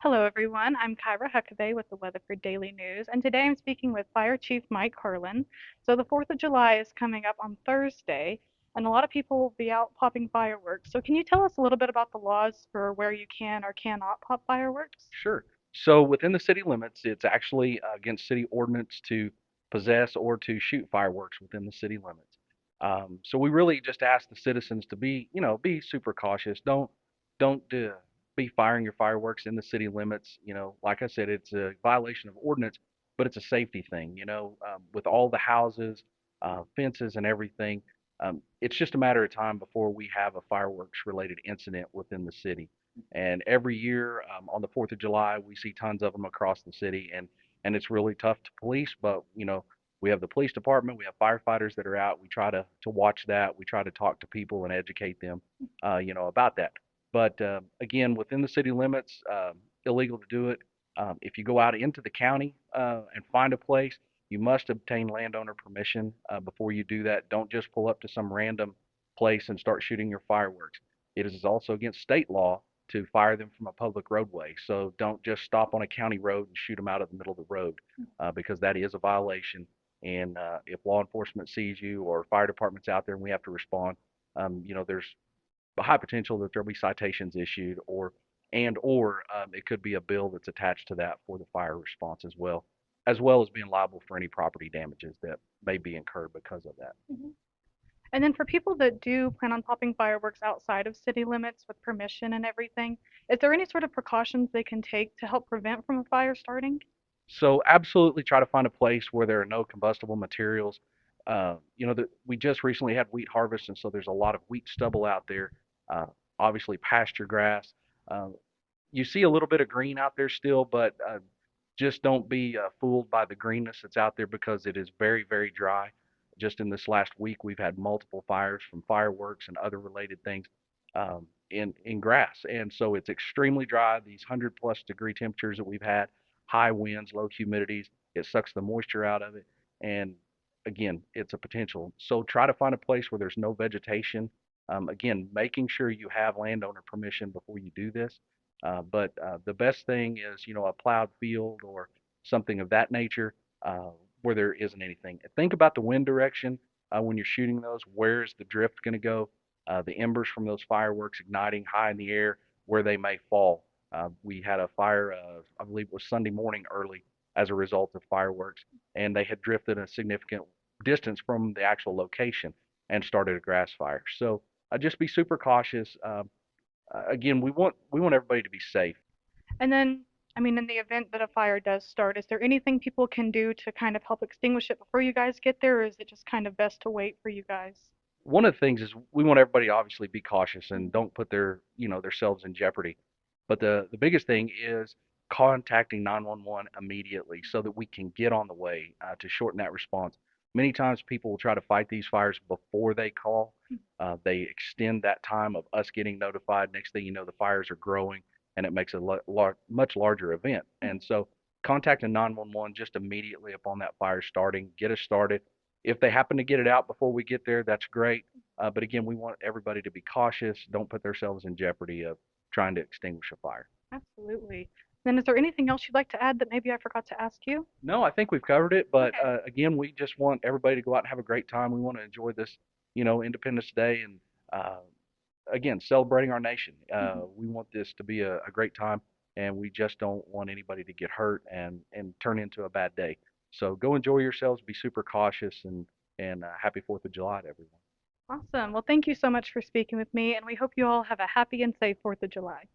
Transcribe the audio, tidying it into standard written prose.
Hello, everyone. I'm Kyra Huckabee with the Weatherford Daily News, and today I'm speaking with Fire Chief Mike Karlin. So, the 4th of July is coming up on Thursday, and a lot of people will be out popping fireworks. So, can you tell us a little bit about the laws for where you can or cannot pop fireworks? Sure. So within the city limits, it's actually against city ordinance to possess or to shoot fireworks within the city limits. So we really just ask the citizens to be super cautious. Don't be firing your fireworks in the city limits. Like I said, it's a violation of ordinance, but it's a safety thing. With all the houses, fences, and everything, it's just a matter of time before we have a fireworks related incident within the city. And every year on the 4th of July, we see tons of them across the city, and it's really tough to police. But we have the police department, we have firefighters that are out. We try to watch that. We try to talk to people and educate them, about that. But again, within the city limits, illegal to do it. If you go out into the county and find a place, you must obtain landowner permission before you do that. Don't just pull up to some random place and start shooting your fireworks. It is also against state law to fire them from a public roadway. So don't just stop on a county road and shoot them out of the middle of the road because that is a violation. And if law enforcement sees you or fire department's out there and we have to respond, there's a high potential that there'll be citations issued or it could be a bill that's attached to that for the fire response as well as being liable for any property damages that may be incurred because of that. Mhm. And then for people that do plan on popping fireworks outside of city limits with permission and everything, is there any sort of precautions they can take to help prevent from a fire starting? So absolutely try to find a place where there are no combustible materials. We just recently had wheat harvest, and so there's a lot of wheat stubble out there. Uh, Obviously, pasture grass. Uh, you see a little bit of green out there still, but just don't be fooled by the greenness that's out there because it is very, very dry. Just in this last week, we've had multiple fires from fireworks and other related things in grass, and so it's extremely dry. These 100+ degree temperatures that we've had, high winds, low humidities, it sucks the moisture out of it, and again, it's a potential. So try to find a place where there's no vegetation. Again, making sure you have landowner permission before you do this. But the best thing is, a plowed field or something of that nature uh, where there isn't anything. Think about the wind direction when you're shooting those. Where's the drift going to go? The embers from those fireworks igniting high in the air, where they may fall. We had a fire, I believe it was Sunday morning early, as a result of fireworks, and they had drifted a significant distance from the actual location and started a grass fire. So just be super cautious. Again, we want everybody to be safe. And then, I mean, in the event that a fire does start, is there anything people can do to kind of help extinguish it before you guys get there, or is it just kind of best to wait for you guys? One of the things is we want everybody to obviously be cautious and don't put themselves in jeopardy. But the biggest thing is contacting 911 immediately so that we can get on the way to shorten that response. Many times people will try to fight these fires before they call. They extend that time of us getting notified. Next thing you know, the fires are growing and it makes a much larger event. And so contacting 911 just immediately upon that fire starting, get us started. If they happen to get it out before we get there, that's great. But again, we want everybody to be cautious. Don't put themselves in jeopardy of trying to extinguish a fire. Absolutely. Then is there anything else you'd like to add that maybe I forgot to ask you? No, I think we've covered it. But Okay. again, we just want everybody to go out and have a great time. We want to enjoy this, Independence Day, and uh, again, celebrating our nation. Mhm. We want this to be a great time, and we just don't want anybody to get hurt and turn into a bad day. So go enjoy yourselves. Be super cautious, and happy 4th of July to everyone. Awesome. Well, thank you so much for speaking with me, and we hope you all have a happy and safe 4th of July.